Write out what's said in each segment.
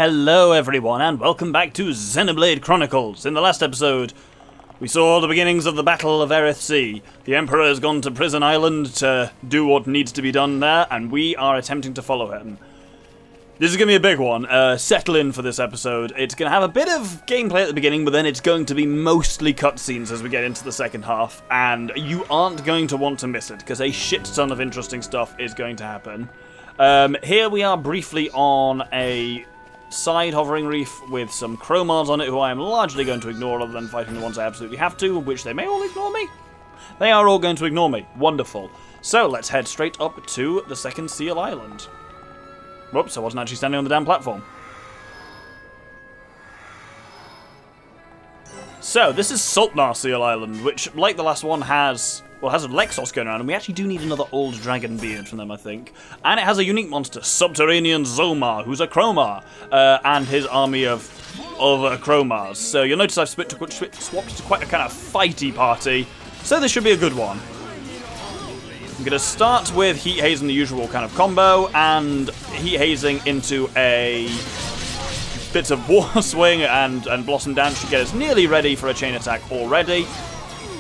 Hello everyone, and welcome back to Xenoblade Chronicles. In the last episode, we saw the beginnings of the Battle of Aerith Sea. The Emperor has gone to Prison Island to do what needs to be done there, and we are attempting to follow him. This is going to be a big one. Settle in for this episode. It's going to have a bit of gameplay at the beginning, but then it's going to be mostly cutscenes as we get into the second half, and you aren't going to want to miss it, because a shit ton of interesting stuff is going to happen. Here we are briefly on a side hovering reef with some Chromars on it, who I am largely going to ignore other than fighting the ones I absolutely have to, which they may all ignore me. They are all going to ignore me. Wonderful. So let's head straight up to the second Seal Island. Whoops, I wasn't actually standing on the damn platform. So, this is Sultnar Seal Island, which, like the last one, has a Lexos going around, and we actually do need another old dragon beard from them, I think. And it has a unique monster, Subterranean Zomar, who's a Chromar, and his army of other Chromars. So you'll notice I've swapped to quite a kind of fighty party, so this should be a good one. I'm going to start with Heat Hazing, the usual kind of combo, and Heat Hazing into a bit of War Swing and Blossom Dance should get us nearly ready for a chain attack already.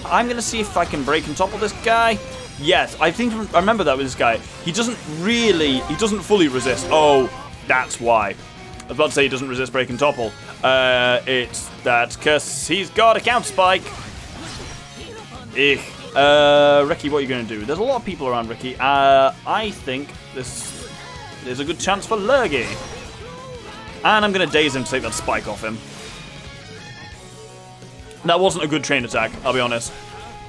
I'm going to see if I can break and topple this guy. Yes, I remember that with this guy. He doesn't fully resist. Oh, that's why. I was about to say he doesn't resist break and topple. That's because he's got a counter spike. Ricky, what are you going to do? There's a lot of people around Ricky. I think this is a good chance for Lurgy. And I'm going to daze him to take that spike off him. That wasn't a good chain attack, I'll be honest.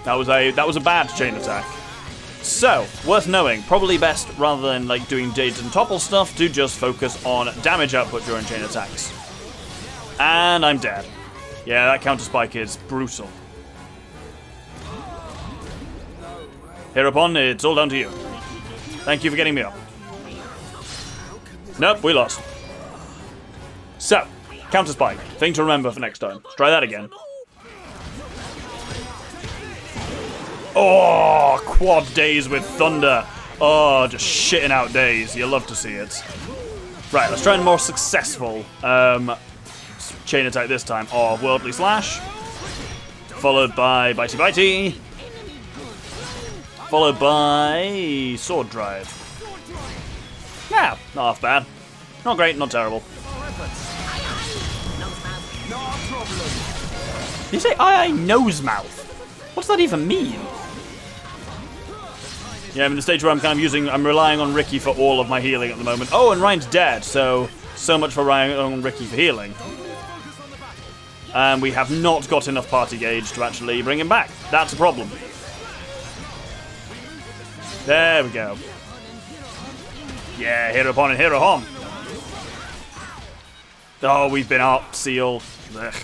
That was a bad chain attack. So, worth knowing, probably best, rather than like doing dades and topple stuff, to just focus on damage output during chain attacks. And I'm dead. Yeah, that counter spike is brutal. Hereupon, it's all down to you. Thank you for getting me up. Nope, we lost. So, counter spike. Thing to remember for next time. Let's try that again. Oh, quad days with thunder. Oh, just shitting out days. You love to see it. Right, let's try a more successful chain attack this time. Oh, Worldly Slash. Followed by Bitey Bitey. Followed by Sword Drive. Yeah, not half bad. Not great, not terrible. Did you say I nose mouth? What's that even mean? Yeah, I'm in the stage where I'm relying on Ricky for all of my healing at the moment. Oh, and Ryan's dead, so much for relying on Ricky for healing. And we have not got enough party gauge to actually bring him back. That's a problem. There we go. Yeah, hereupon and hereupon. Oh, we've been out sealed. Ugh.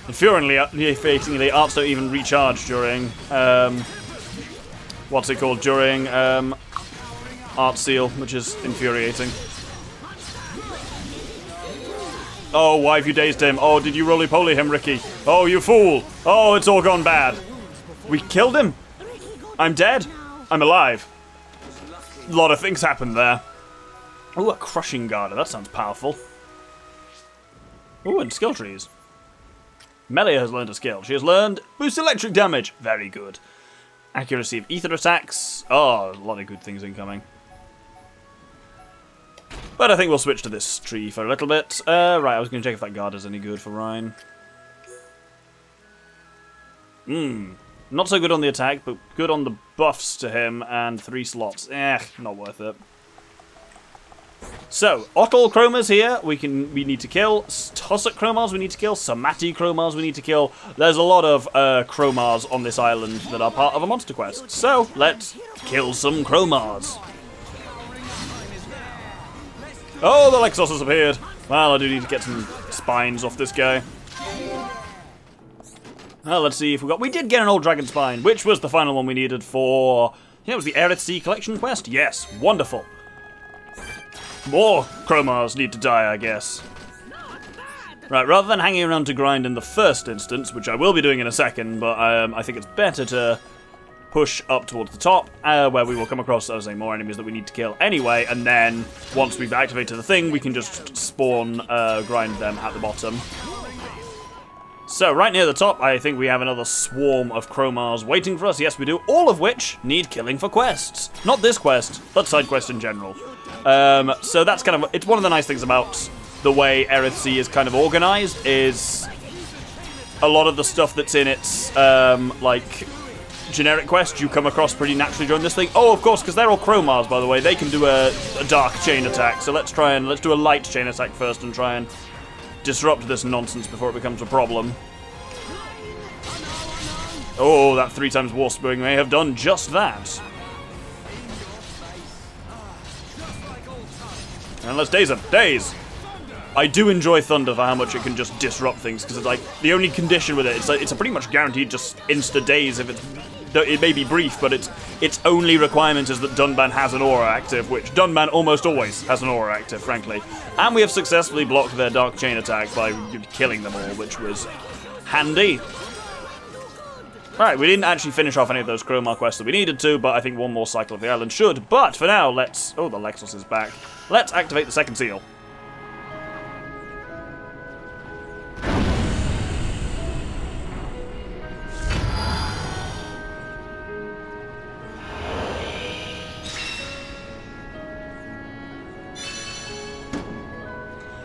Infuriatingly, arts don't even recharge during, what's it called, during Art Seal, which is infuriating. Oh, why have you dazed him? Oh, did you roly-poly him, Ricky? Oh, you fool! Oh, it's all gone bad. We killed him? I'm dead? I'm alive. A lot of things happened there. Oh, a Crushing Garter, that sounds powerful. Oh, and skill trees. Melia has learned a skill. She has learned boost electric damage. Very good. Accuracy of ether attacks. Oh, a lot of good things incoming. But I think we'll switch to this tree for a little bit. Right, I was going to check if that guard is any good for Ryan. Not so good on the attack, but good on the buffs to him and 3 slots. Not worth it. So, Otl Chromars here, we need to kill. Tussock Chromars we need to kill. Samati Chromars we need to kill. There's a lot of Chromars on this island that are part of a monster quest. So, let's kill some Chromars. Oh, the Lexos has appeared. Well, I do need to get some spines off this guy. Well, let's see if we did get an old dragon spine, which was the final one we needed for... Yeah, it was the Aerith Sea collection quest. Yes, wonderful. More Chromars need to die, I guess. Right, rather than hanging around to grind in the first instance, which I will be doing in a second, but I think it's better to push up towards the top, where we will come across, as I say, more enemies that we need to kill anyway, and then, once we've activated the thing, we can just spawn, grind them at the bottom. So, right near the top, I think we have another swarm of Chromars waiting for us. Yes, we do, all of which need killing for quests. Not this quest, but side quests in general. So that's kind of, it's one of the nice things about the way Aerith Sea is kind of organized, is a lot of the stuff that's in its, like, generic quest you come across pretty naturally during this thing. Oh, of course, because they're all Chromars, by the way. They can do a dark chain attack, so let's do a light chain attack first and try and disrupt this nonsense before it becomes a problem. Oh, that 3 times Warspring may have done just that. And let's daze him. Daze! I do enjoy Thunder for how much it can just disrupt things, because it's like, the only condition with it, it's a pretty much guaranteed just insta-daze if it may be brief, but its only requirement is that Dunban has an aura active, which Dunban almost always has an aura active, frankly. And we have successfully blocked their Dark Chain attack by killing them all, which was handy. Right, we didn't actually finish off any of those Chromar quests that we needed to, but I think one more cycle of the island should. But for now, let's... Oh, the Lexos is back. Let's activate the second seal.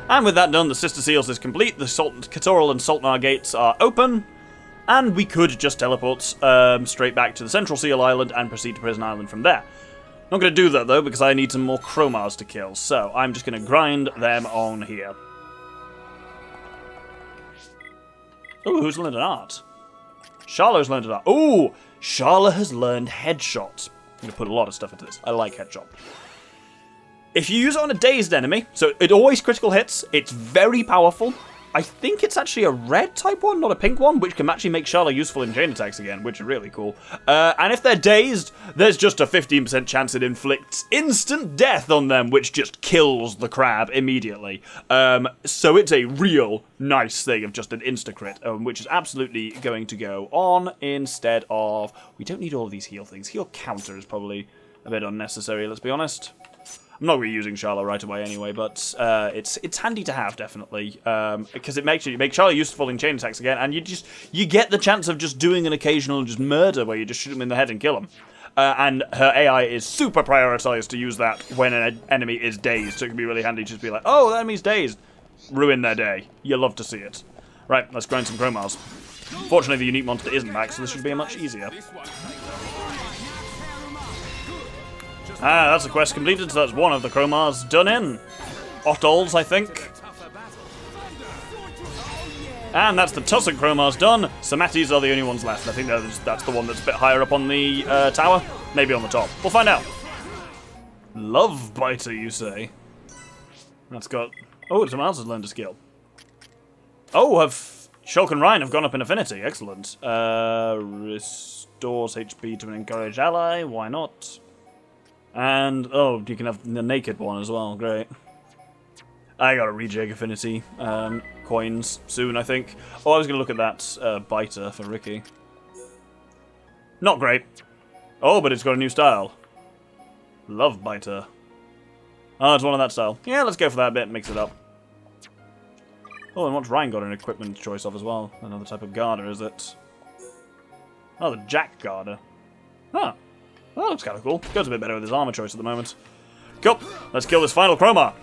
And with that done, the Sister Seals is complete, the Katoral and Saltnar gates are open, and we could just teleport straight back to the Central Seal Island and proceed to Prison Island from there. Not going to do that, though, because I need some more Chromars to kill, so I'm just going to grind them on here. Ooh, who's learned an art? Charlot's learned an art. Ooh, Charlotte has learned Headshot. I'm going to put a lot of stuff into this. I like Headshot. If you use it on a dazed enemy, so it always critical hits, it's very powerful. I think it's actually a red type one, not a pink one, which can actually make Charlotte useful in chain attacks again, which is really cool. And if they're dazed, there's just a 15% chance it inflicts instant death on them, which just kills the crab immediately. So it's a real nice thing of just an insta-crit, which is absolutely going to go on instead of... We don't need all of these heal things. Heal counter is probably a bit unnecessary, let's be honest. I'm not really using Charlotte right away anyway, but it's handy to have, definitely, because it makes Charlotte useful in chain attacks again, and you get the chance of just doing an occasional just murder where you just shoot them in the head and kill them. And her AI is super prioritized to use that when an enemy is dazed, so it can be really handy to just be like, oh, the enemy's dazed. Ruin their day. You love to see it. Right, let's grind some Chromars. Fortunately, the unique monster isn't back, so this should be much easier. Ah, that's a quest completed, so that's one of the Chromars done in. Ottols, I think. And that's the Tussock Chromars done. Somatis are the only ones left. I think that's the one that's a bit higher up on the tower. Maybe on the top. We'll find out. Love Biter, you say? That's got... Oh, someone else has learned a skill. Oh, Shulk and Ryan have gone up in affinity. Excellent. Restores HP to an encouraged ally. Why not? And, oh, you can have the naked one as well. Great. I got a rejig affinity coins soon, I think. Oh, I was going to look at that biter for Ricky. Not great. Oh, but it's got a new style. Love biter. Oh, it's one of that style. Yeah, let's go for that bit, mix it up. Oh, and what's Ryan got an equipment choice of as well? Another type of Garter, is it? Oh, the Jack Garter. Huh. That looks kind of cool. Goes a bit better with his armor choice at the moment. Cool. Let's kill this final Chromar.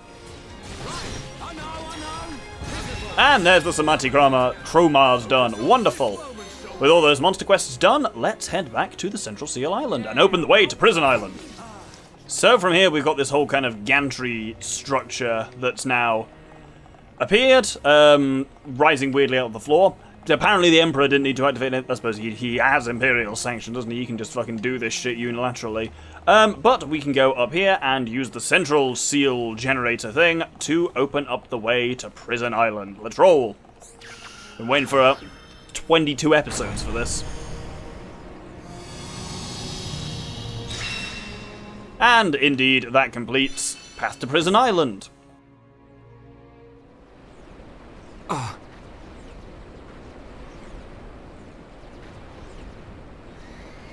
And there's the Samati Chromars done. Wonderful. With all those monster quests done, let's head back to the Central Seal Island and open the way to Prison Island. So from here, we've got this whole kind of gantry structure that's now appeared, rising weirdly out of the floor. Apparently the Emperor didn't need to activate it. I suppose he has Imperial sanction, doesn't he? He can just fucking do this shit unilaterally. But we can go up here and use the Central Seal generator thing to open up the way to Prison Island. Let's roll. Been waiting for 22 episodes for this. And indeed, that completes Path to Prison Island.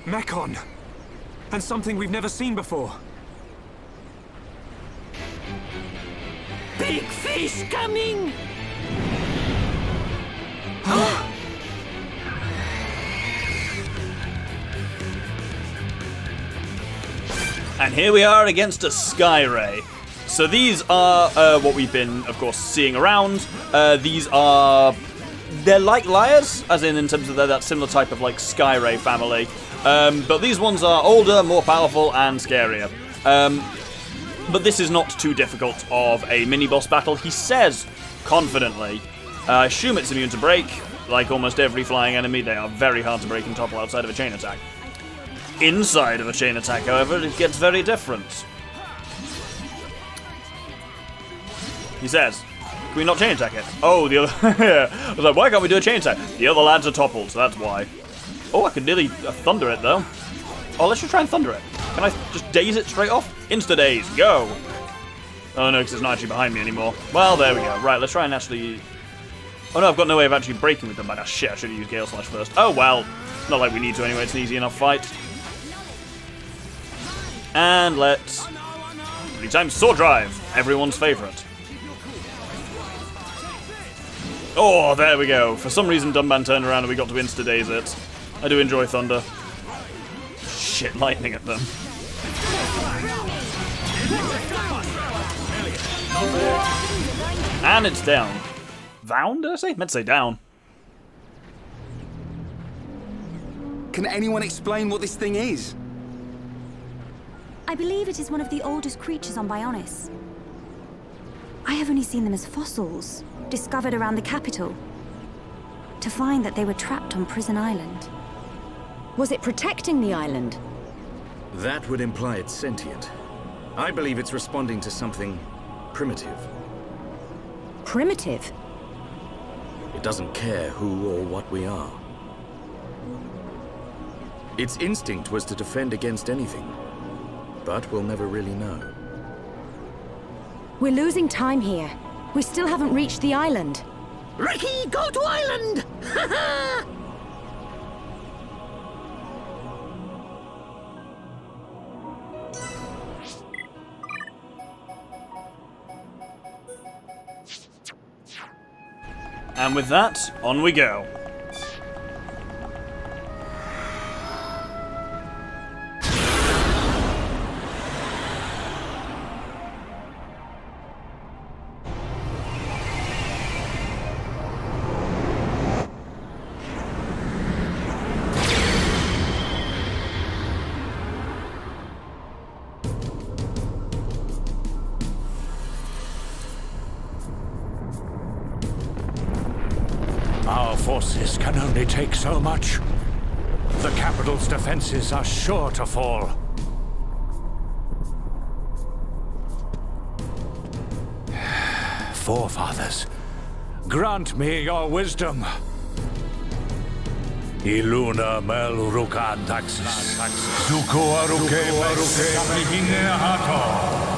Mechon! And something we've never seen before. Big fish coming! And here we are against a Sky Ray. So these are what we've been, of course, seeing around. They're like Liars, as in terms of they're that similar type of like Sky Ray family. But these ones are older, more powerful, and scarier. But this is not too difficult of a mini-boss battle. He says confidently, I assume it's immune to break. Like almost every flying enemy, they are very hard to break and topple outside of a chain attack. Inside of a chain attack, however, it gets very different. He says, can we not chain attack it? Oh, the other... I was like, why can't we do a chain attack? The other lads are toppled, so that's why. Oh, I could nearly thunder it, though. Oh, let's just try and thunder it. Can I just daze it straight off? Insta-daze, go! Oh, no, because it's not actually behind me anymore. Well, there we go. Right, let's try and actually... Oh, no, I've got no way of actually breaking with them. But, shit, I should have used Gale Slash first. Oh, well. Not like we need to anyway. It's an easy enough fight. And let's... 3 times Sword Drive. Everyone's favourite. Oh, there we go. For some reason, Dumban turned around and we got to insta-daze it. I do enjoy thunder. Shit, lightning at them. And it's down. Down, did I say? Meant to say down. Can anyone explain what this thing is? I believe it is one of the oldest creatures on Bionis. I have only seen them as fossils, discovered around the capital. To find that they were trapped on Prison Island. Was it protecting the island? That would imply it's sentient. I believe it's responding to something primitive. Primitive? It doesn't care who or what we are. Its instinct was to defend against anything, but we'll never really know. We're losing time here. We still haven't reached the island. Ricky, go to island! And with that, on we go. Our forces can only take so much. The capital's defenses are sure to fall. Forefathers, grant me your wisdom. Iluna melrukan taxis. Suko aruke kapihine hato.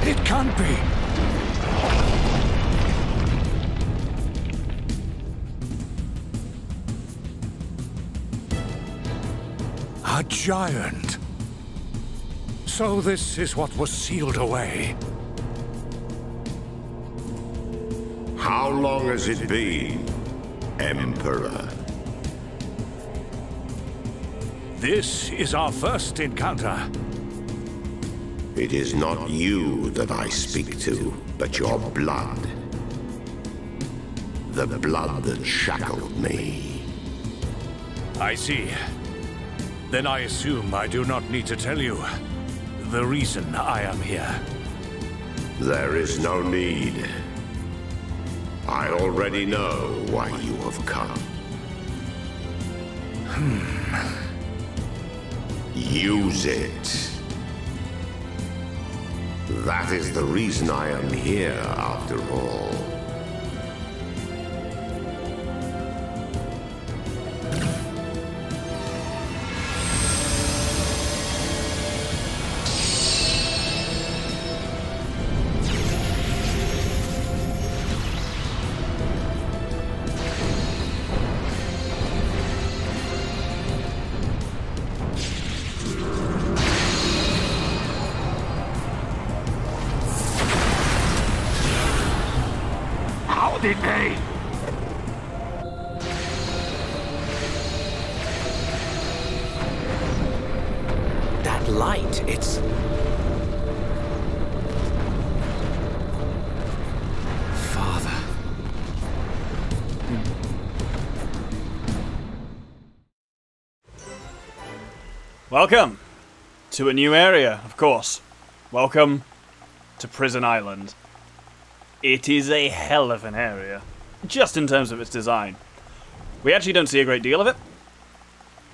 It can't be. A giant. So this is what was sealed away. How long has it been, Emperor? This is our first encounter. It is not you that I speak to, but your blood. The blood that shackled me. I see. Then I assume I do not need to tell you the reason I am here. There is no need. I already know why you have come. Use it. That is the reason I am here, after all. did they? That light, it's... Father. Welcome to a new area, of course. Welcome to Prison Island. It is a hell of an area, just in terms of its design. We actually don't see a great deal of it,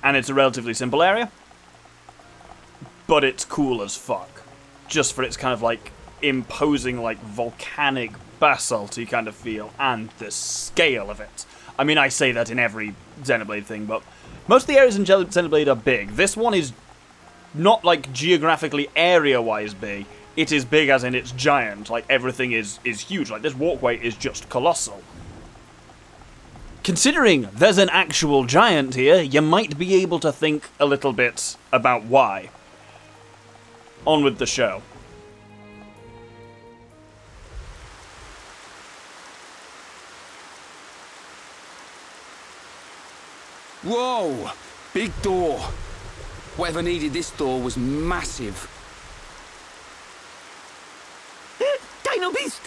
and it's a relatively simple area, but it's cool as fuck. Just for its kind of like imposing, like volcanic basalty kind of feel, and the scale of it. I mean, I say that in every Xenoblade thing, but most of the areas in Xenoblade are big. This one is not like geographically area-wise big. It is big as in it's giant. Like everything is huge. Like this walkway is just colossal. Considering there's an actual giant here, you might be able to think a little bit about why. On with the show. Whoa! Big door. Whatever needed this door was massive. Dino Beast!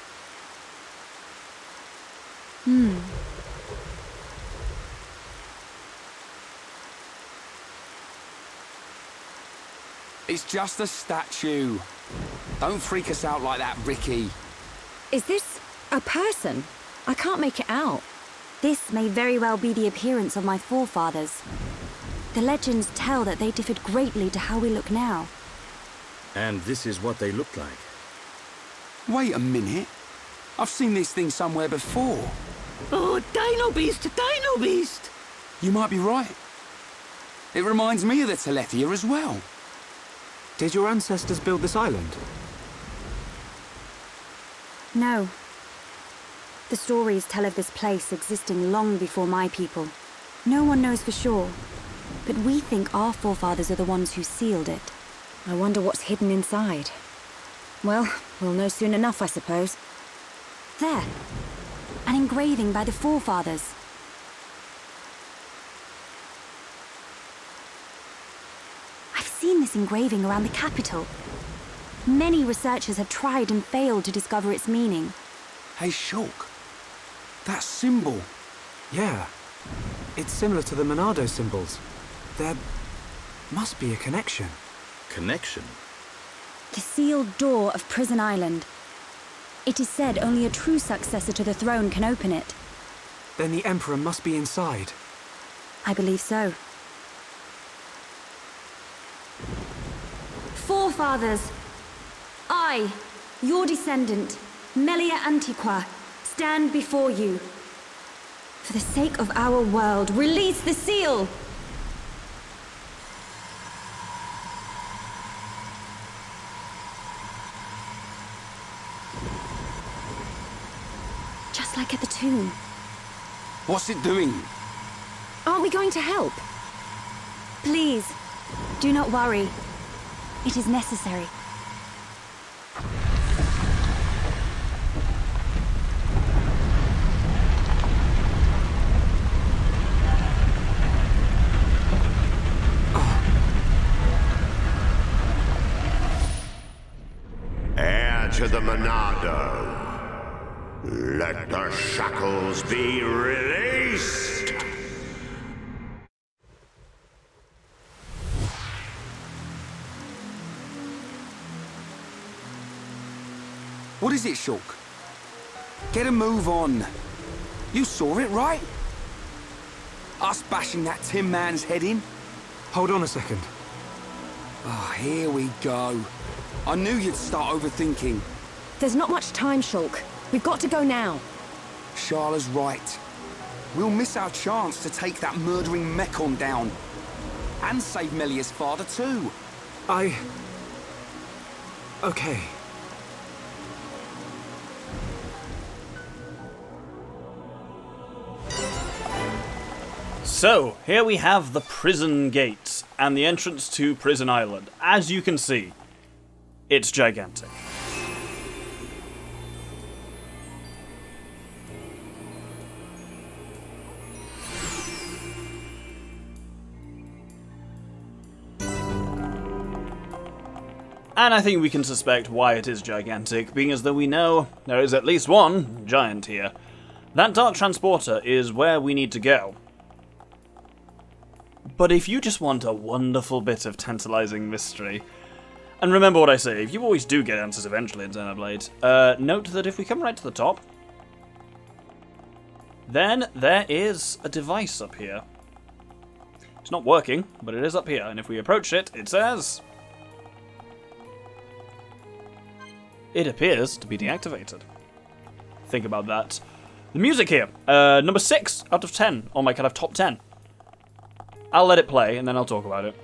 It's just a statue. Don't freak us out like that, Ricky. Is this a person? I can't make it out. This may very well be the appearance of my forefathers. The legends tell that they differed greatly to how we look now. And this is what they looked like. Wait a minute. I've seen this thing somewhere before. Oh, Dino Beast, Dino Beast! You might be right. It reminds me of the Telethia as well. Did your ancestors build this island? No. The stories tell of this place existing long before my people. No one knows for sure, but we think our forefathers are the ones who sealed it. I wonder what's hidden inside. Well, we'll know soon enough, I suppose. There. An engraving by the forefathers. I've seen this engraving around the capital. Many researchers have tried and failed to discover its meaning. Hey, Shulk. That symbol. Yeah. It's similar to the Monado symbols. There must be a connection. Connection? The sealed door of Prison Island. It is said only a true successor to the throne can open it. Then the Emperor must be inside. I believe so. Forefathers, I, your descendant, Melia Antiqua, stand before you. For the sake of our world, release the seal! Just like at the tomb. What's it doing? Aren't we going to help? Please, do not worry. It is necessary. Heir to the Monado. Let the shackles be released! What is it, Shulk? Get a move on. You saw it, right? Us bashing that Tin Man's head in? Hold on a second. Oh, here we go. I knew you'd start overthinking. There's not much time, Shulk. We've got to go now. Sharla's right. We'll miss our chance to take that murdering Mechon down. And save Melia's father, too. Okay. So, here we have the prison gates and the entrance to Prison Island. As you can see, it's gigantic. And I think we can suspect why it is gigantic, being as though we know there is at least one giant here. That dark transporter is where we need to go. But if you just want a wonderful bit of tantalizing mystery, and remember what I say, you always do get answers eventually in Xenoblade, note that if we come right to the top, then there is a device up here. It's not working, but it is up here, and if we approach it, it says... It appears to be deactivated. Think about that. The music here, number 6 out of 10 on my kind of top 10. I'll let it play, and then I'll talk about it.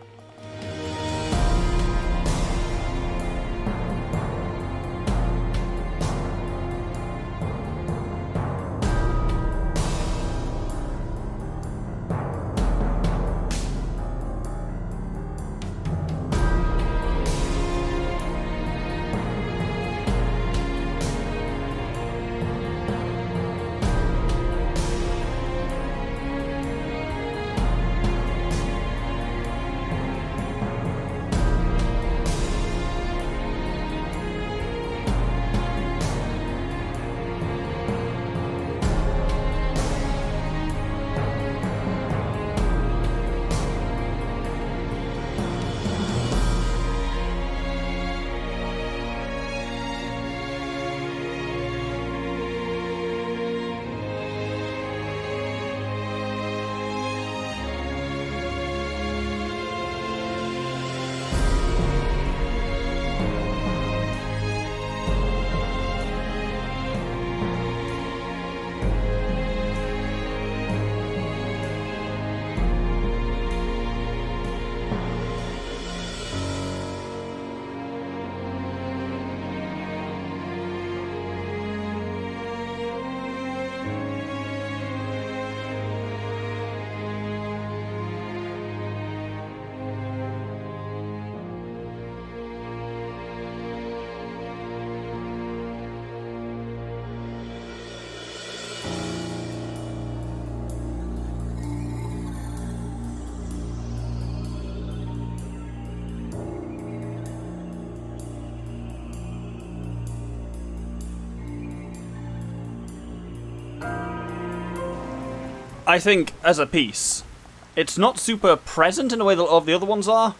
I think, as a piece, it's not super present in a way that all of the other ones are,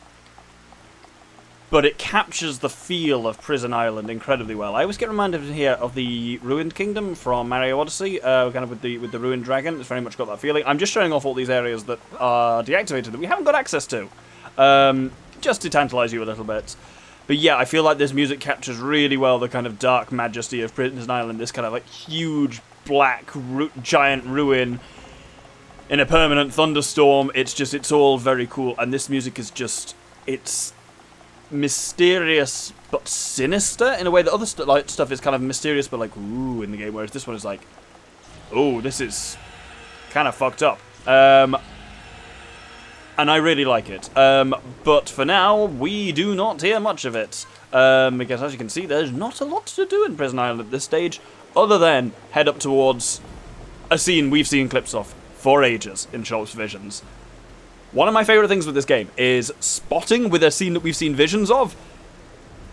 but it captures the feel of Prison Island incredibly well. I always get reminded here of the Ruined Kingdom from Mario Odyssey, kind of with the Ruined Dragon. It's very much got that feeling. I'm just showing off all these areas that are deactivated that we haven't got access to, just to tantalize you a little bit. But yeah, I feel like this music captures really well the kind of dark majesty of Prison Island, this kind of like huge black giant ruin in a permanent thunderstorm. It's all very cool, and this music is just, it's mysterious but sinister in a way that other stuff is kind of mysterious but like ooh in the game, whereas this one is like, oh, this is kind of fucked up. And I really like it. But for now, we do not hear much of it. Because as you can see, there's not a lot to do in Prison Island at this stage, other than head up towards a scene we've seen clips of for ages in Shulk's visions. One of my favourite things with this game is spotting with a scene that we've seen visions of,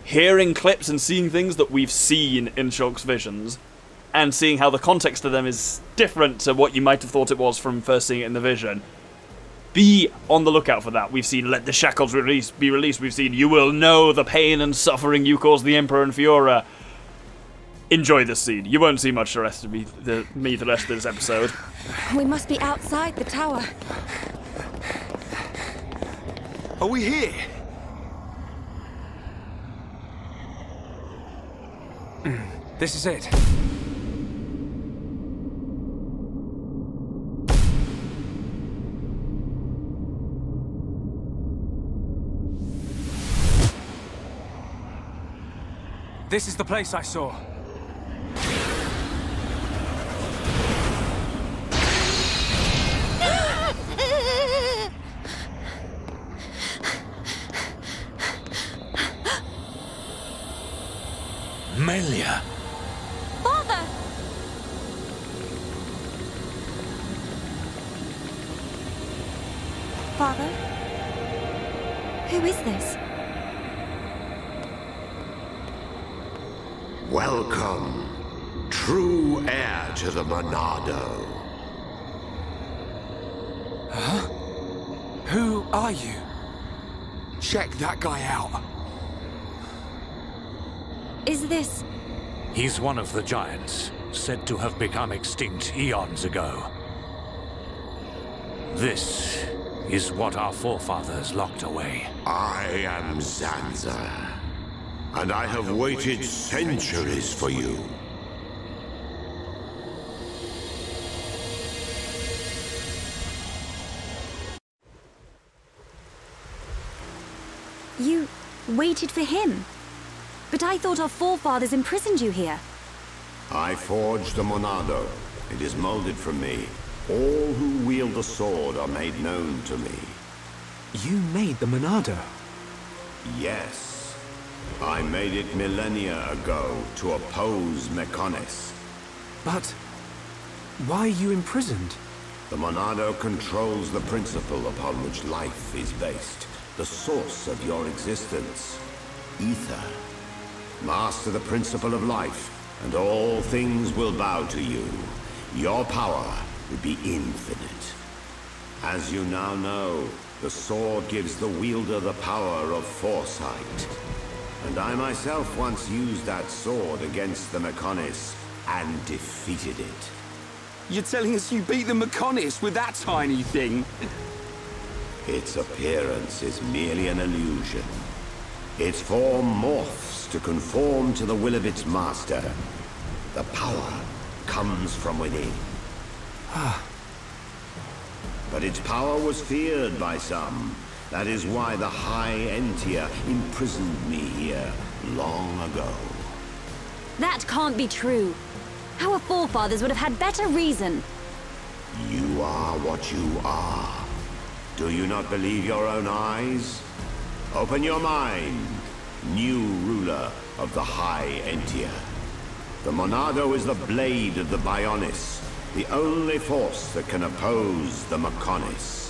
hearing clips and seeing things that we've seen in Shulk's visions, and seeing how the context of them is different to what you might have thought it was from first seeing it in the vision. Be on the lookout for that. We've seen Let the Shackles be released. We've seen You Will Know the Pain and Suffering You Caused the Emperor and Fiora. Enjoy this scene. You won't see much the rest of me the rest of this episode. We must be outside the tower. Are we here? This is it. This is the place I saw. Melia. Father! Father? Who is this? Welcome, true heir to the Monado. Huh? Who are you? Check that guy out. Is this... He's one of the giants, said to have become extinct eons ago. This is what our forefathers locked away. I am Zanza, and I have waited centuries for you. You waited for him? But I thought our forefathers imprisoned you here. I forged the Monado. It is molded from me. All who wield the sword are made known to me. You made the Monado? Yes. I made it millennia ago to oppose Mechonis. But why are you imprisoned? The Monado controls the principle upon which life is based. The source of your existence. Ether. Master the principle of life, and all things will bow to you. Your power will be infinite. As you now know, the sword gives the wielder the power of foresight. And I myself once used that sword against the Mechonis and defeated it. You're telling us you beat the Mechonis with that tiny thing? Its appearance is merely an illusion. Its form morphs to conform to the will of its master. The power comes from within. But its power was feared by some. That is why the High Entia imprisoned me here long ago. That can't be true. Our forefathers would have had better reason. You are what you are. Do you not believe your own eyes? Open your mind, new ruler of the High Entia. The Monado is the blade of the Bionis, the only force that can oppose the Mechonis.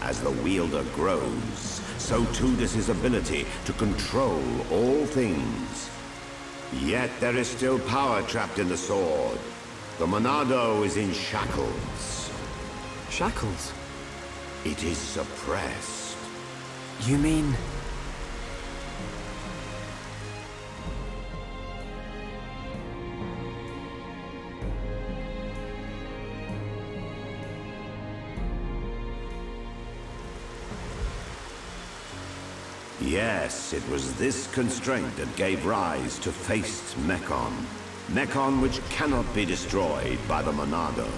As the wielder grows, so too does his ability to control all things. Yet there is still power trapped in the sword. The Monado is in shackles. Shackles? It is suppressed. You mean... Yes, it was this constraint that gave rise to faced Mechon. Mechon which cannot be destroyed by the Monado.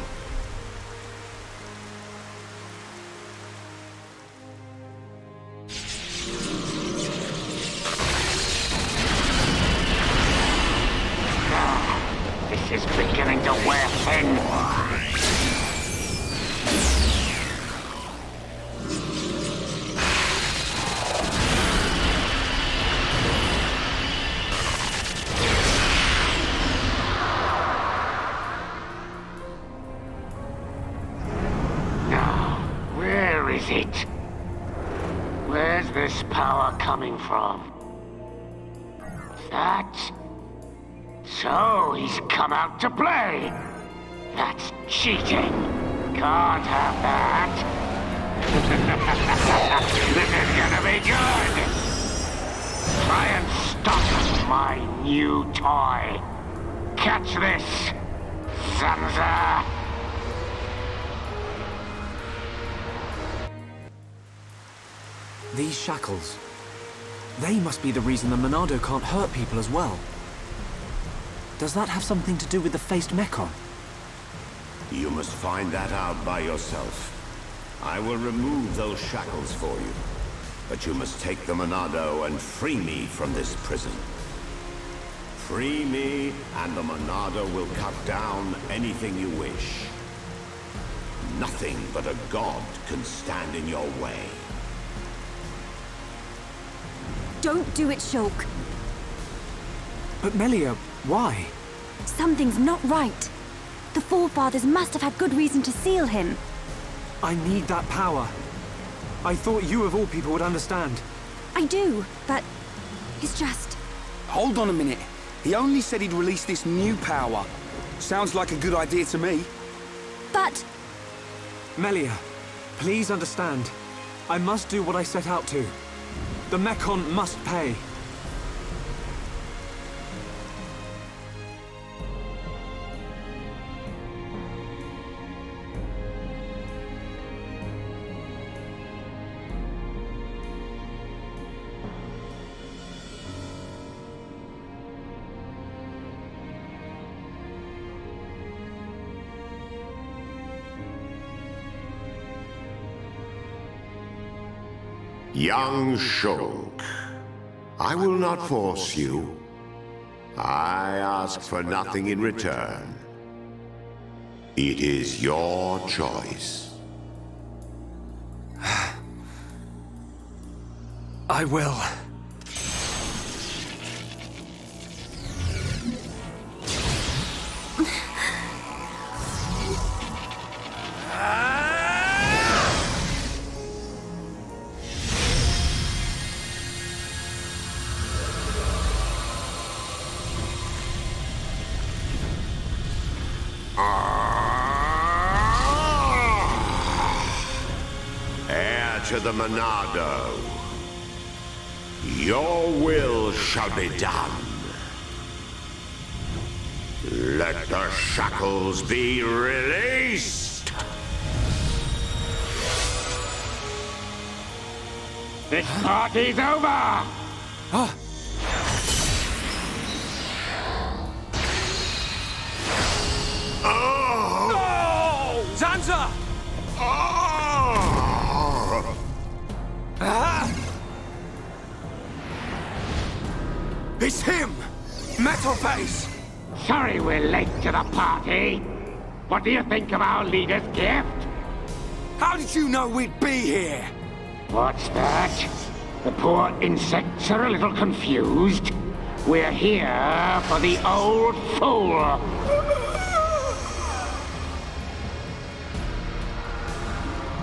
This is beginning to wear thin. Where's this power coming from? That? So he's come out to play. That's cheating. Can't have that. This is gonna be good. Try and stop my new toy. Catch this, Zanza. These shackles... they must be the reason the Monado can't hurt people as well. Does that have something to do with the faced Mechon? You must find that out by yourself. I will remove those shackles for you. But you must take the Monado and free me from this prison. Free me, and the Monado will cut down anything you wish. Nothing but a god can stand in your way. Don't do it, Shulk. But Melia, why? Something's not right. The forefathers must have had good reason to seal him. I need that power. I thought you of all people would understand. I do, but it's just... Hold on a minute. He only said he'd release this new power. Sounds like a good idea to me. But... Melia, please understand. I must do what I set out to. The Mechon must pay. Young Shulk, I will not force you. I ask for nothing in return. It is your choice. I will. Heir to the Monado, your will shall be done. Let the shackles be released! This party's over! No! Zanza! It's him! Metal Face! Sorry we're late to the party. What do you think of our leader's gift? How did you know we'd be here? What's that? The poor insects are a little confused. We're here for the old fool.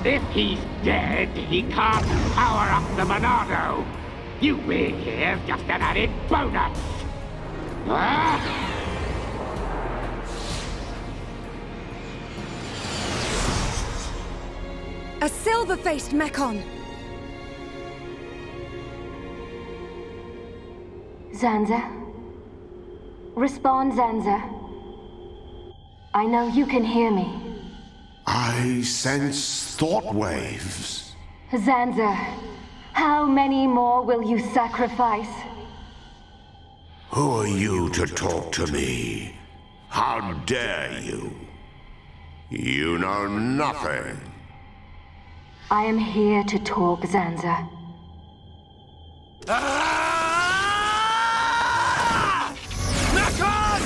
If he's dead, he can't power up the Monado. You being here's just an added bonus. Huh? A silver-faced Mechon! Zanza? Respond, Zanza. I know you can hear me. I sense thought waves. Zanza, how many more will you sacrifice? Who are you to talk to me? How dare you? You know nothing. I am here to talk, Zanza. Mechon!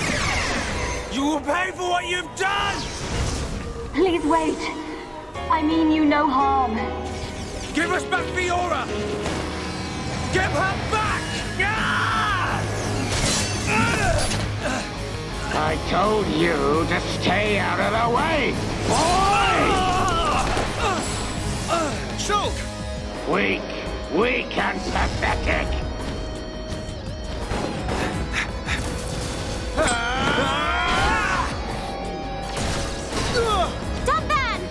You will pay for what you've done! Please wait. I mean you no harm. Give us back Fiora! Give her back! I told you to stay out of the way, boy! Shulk! Weak and pathetic. Dunban!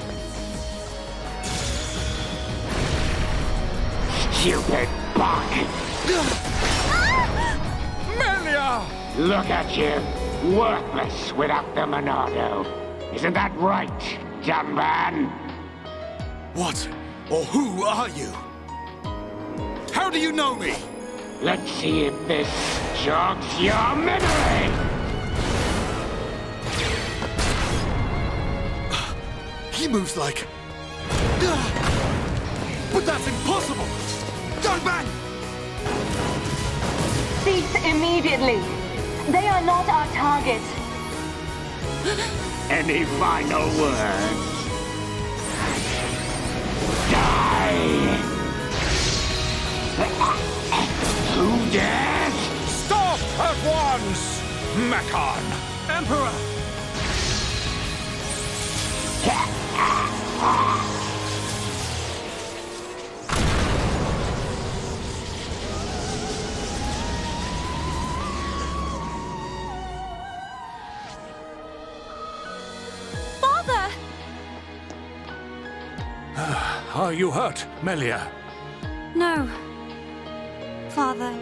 Stupid buck. Melia! Look at you, worthless without the Monado. Isn't that right, Dunban? What or who are you? How do you know me? Let's see if this jogs your memory. He moves like... But that's impossible! Dunban! Cease immediately. They are not our target. Any final words? Die! Who dares? Stop at once, Mechon! Emperor! Are you hurt, Melia? No. Father.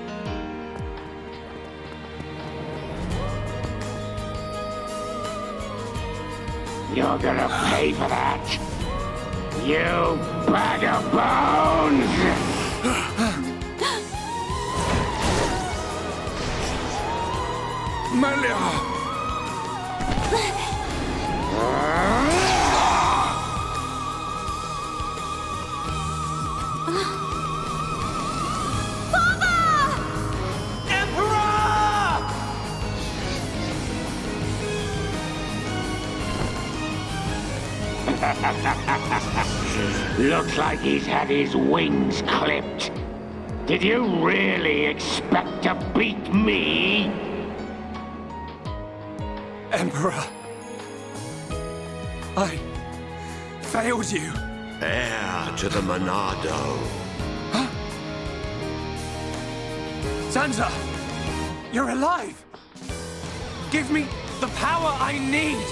You're gonna pay for that. You bag of bones! Melia! Looks like he's had his wings clipped. Did you really expect to beat me? Emperor. I failed you. Heir to the Monado. Huh? Zanza, you're alive. Give me the power I need.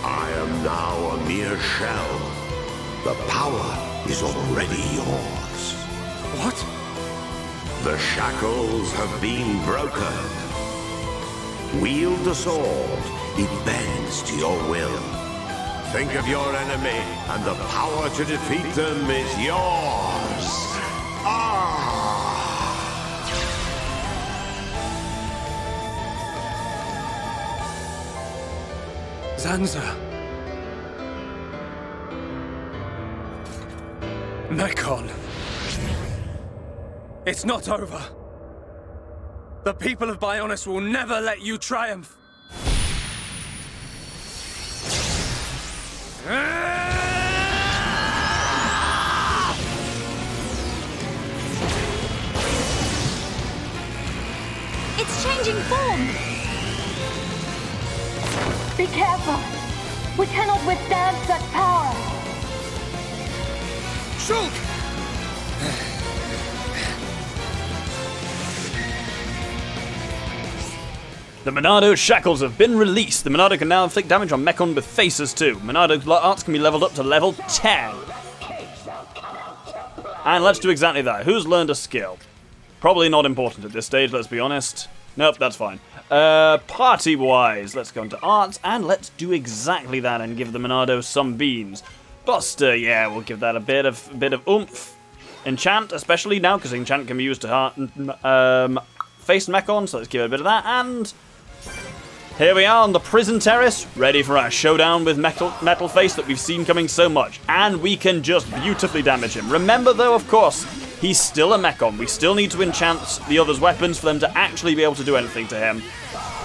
I am now a mere shell. The power is already yours. What? The shackles have been broken. Wield the sword. It bends to your will. Think of your enemy, and the power to defeat them is yours. Zanza. Mekon. It's not over. The people of Bionis will never let you triumph. It's changing form! Be careful! We cannot withstand such power! Shulk! The Monado's shackles have been released. The Monado can now inflict damage on Mekon with faces too. Monado's arts can be leveled up to level 10. And let's do exactly that. Who's learned a skill? Probably not important at this stage, let's be honest. Nope, that's fine. Party-wise, let's go into arts, and let's do exactly that and give the Monado some beans. Buster, yeah, we'll give that a bit of oomph. Enchant, especially now, because enchant can be used to face Mekon, so let's give it a bit of that, and here we are on the prison terrace, ready for our showdown with Metal Face that we've seen coming so much, and we can just beautifully damage him. Remember though, of course, he's still a Mekon. We still need to enchant the other's weapons for them to actually be able to do anything to him.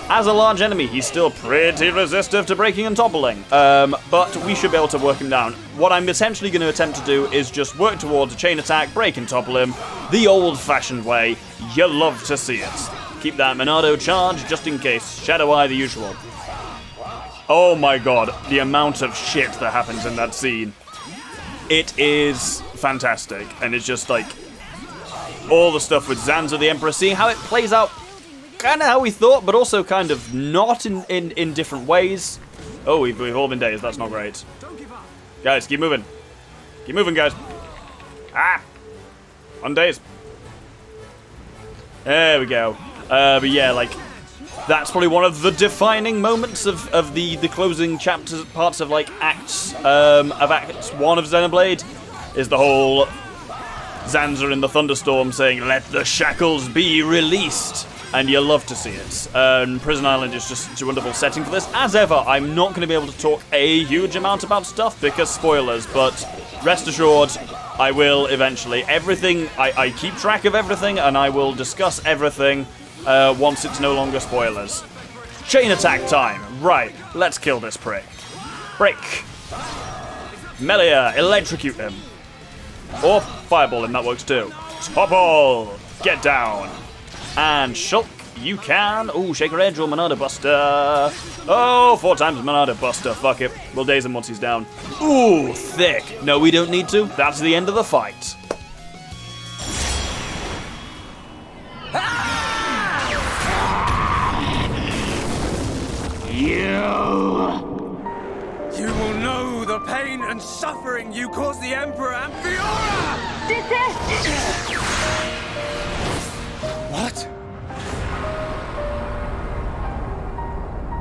As a large enemy, he's still pretty resistive to breaking and toppling, but we should be able to work him down. What I'm essentially going to attempt to do is just work towards a chain attack, break and topple him, the old-fashioned way. You love to see it. Keep that Monado charge just in case. Shadow Eye the usual. Oh my god, the amount of shit that happens in that scene. It is fantastic, and it's just like all the stuff with Zanza the Emperor, seeing how it plays out kind of how we thought, but also kind of not in different ways. Oh, we've all been dazed. That's not great. Guys, keep moving. Keep moving, guys. Ah! Undaze. There we go. But yeah, like, that's probably one of the defining moments of the closing chapters, parts of, like, Acts 1 of Xenoblade, is the whole Zanza in the thunderstorm saying, "Let the shackles be released." And you love to see it. Prison Island is just such a wonderful setting for this. As ever, I'm not going to be able to talk a huge amount about stuff because spoilers, but rest assured, I will eventually. Everything, I keep track of everything, and I will discuss everything once it's no longer spoilers. Chain attack time. Right, let's kill this prick. Break. Melia, electrocute him. Or fireball him, that works too. Topple. Get down. And Shulk, you can. Ooh, Shaker Edge or Monado Buster. Oh, 4 times Monado Buster. Fuck it. We'll daze him once he's down. Ooh, thick. No, we don't need to. That's the end of the fight. You will know the pain and suffering you caused the Emperor and Fiora! Desist! What?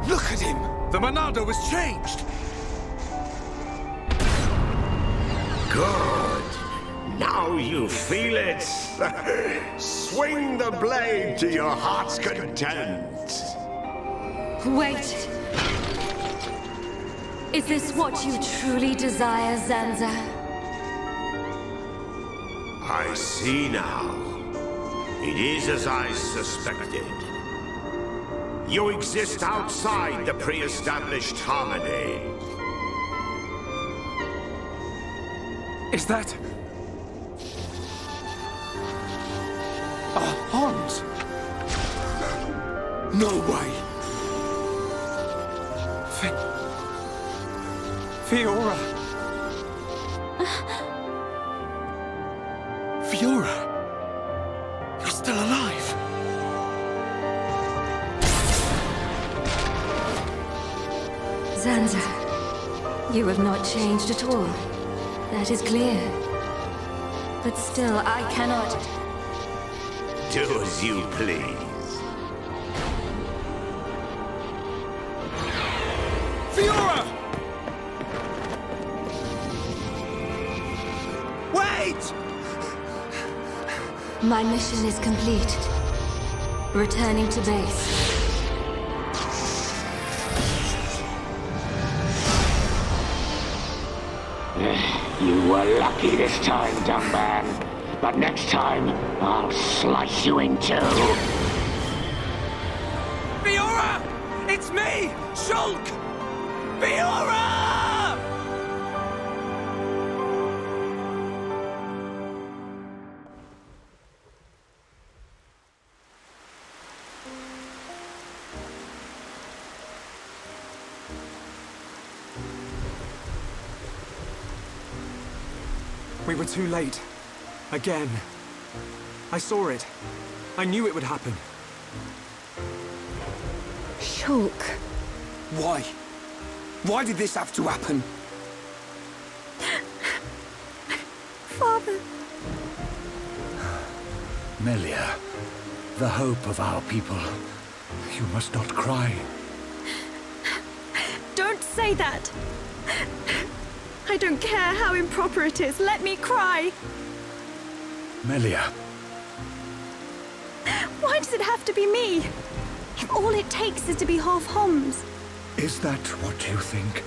Look at him! The Monado was changed! Good. Now you feel it. Swing the blade to your heart's content. Wait. Is this what you truly desire, Zanza? I see now. It is as I suspected. You exist outside the pre-established harmony. Is that... Hans? No way! Fiora! Fiora! You're still alive! Zanza, you have not changed at all. That is clear. But still, I cannot... Do as you please. Fiora! Wait! My mission is complete. Returning to base. You were lucky this time, dumb man. But next time, I'll slice you in two. Fiora! It's me! Shulk! Fiora! We were too late. Again. I saw it. I knew it would happen. Shulk. Why? Why did this have to happen? Father. Melia, the hope of our people. You must not cry. Don't say that. I don't care how improper it is. Let me cry. Melia. Why does it have to be me? If all it takes is to be half Homs. Is that what you think?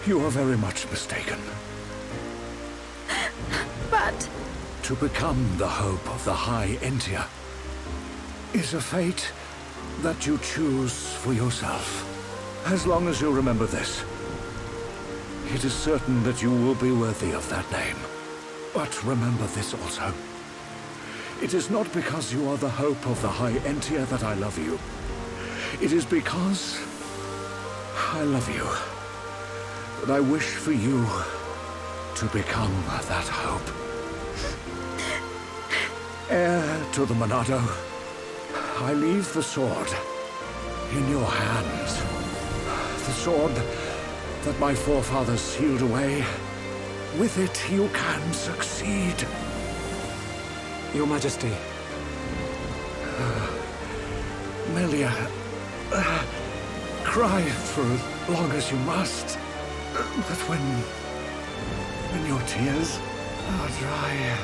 You are very much mistaken. But... To become the hope of the High Entia is a fate that you choose for yourself. As long as you remember this, it is certain that you will be worthy of that name. But remember this also. It is not because you are the hope of the High Entia that I love you. It is because I love you. That I wish for you to become that hope. Heir to the Monado, I leave the sword in your hands. The sword that my forefathers sealed away. With it, you can succeed. Your Majesty. Melia, cry for as long as you must. But when your tears are dry...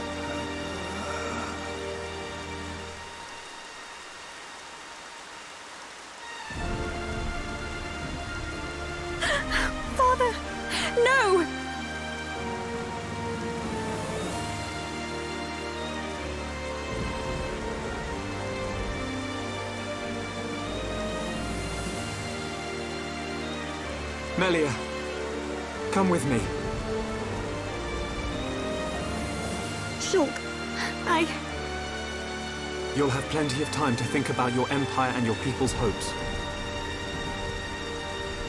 Father! No! Melia, come with me. Shulk, You'll have plenty of time to think about your empire and your people's hopes.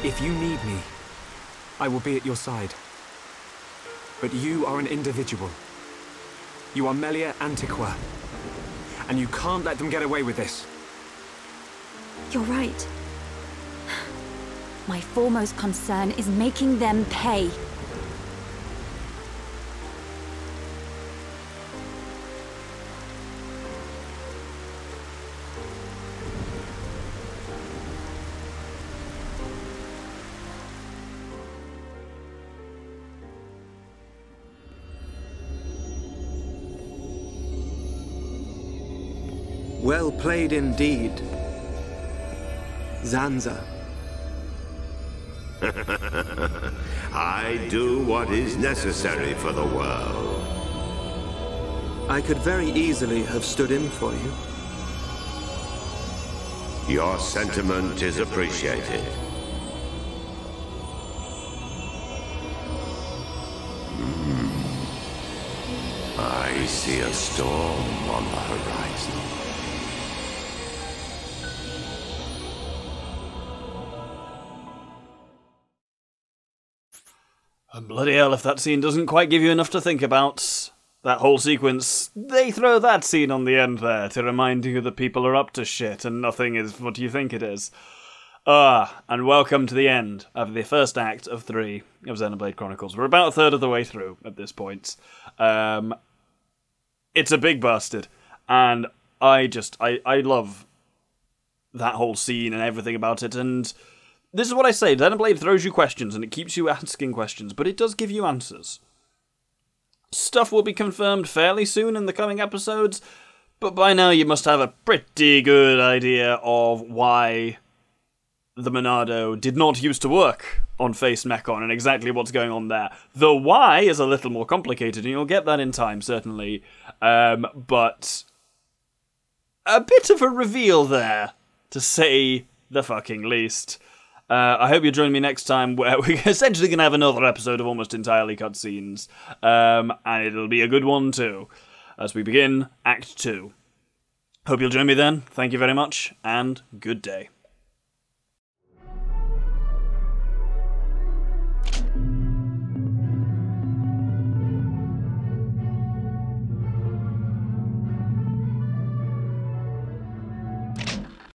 If you need me, I will be at your side. But you are an individual. You are Melia Antiqua. And you can't let them get away with this. You're right. My foremost concern is making them pay. Well played indeed, Zanza. I do what is necessary for the world. I could very easily have stood in for you. Your sentiment is appreciated. I see a storm on the horizon. And bloody hell, if that scene doesn't quite give you enough to think about, that whole sequence, they throw that scene on the end there to remind you that people are up to shit and nothing is what you think it is. And welcome to the end of the first act of 3 of Xenoblade Chronicles. We're about a third of the way through at this point. It's a big bastard, and I love that whole scene and everything about it, and this is what I say, Xenoblade throws you questions and it keeps you asking questions, but it does give you answers. Stuff will be confirmed fairly soon in the coming episodes, but by now you must have a pretty good idea of why the Monado did not used to work on Face Mechon and exactly what's going on there. The why is a little more complicated, and you'll get that in time, certainly, but a bit of a reveal there, to say the fucking least. I hope you'll join me next time, where we're essentially going to have another episode of almost entirely cutscenes, and it'll be a good one too, as we begin Act 2. Hope you'll join me then. Thank you very much, and good day.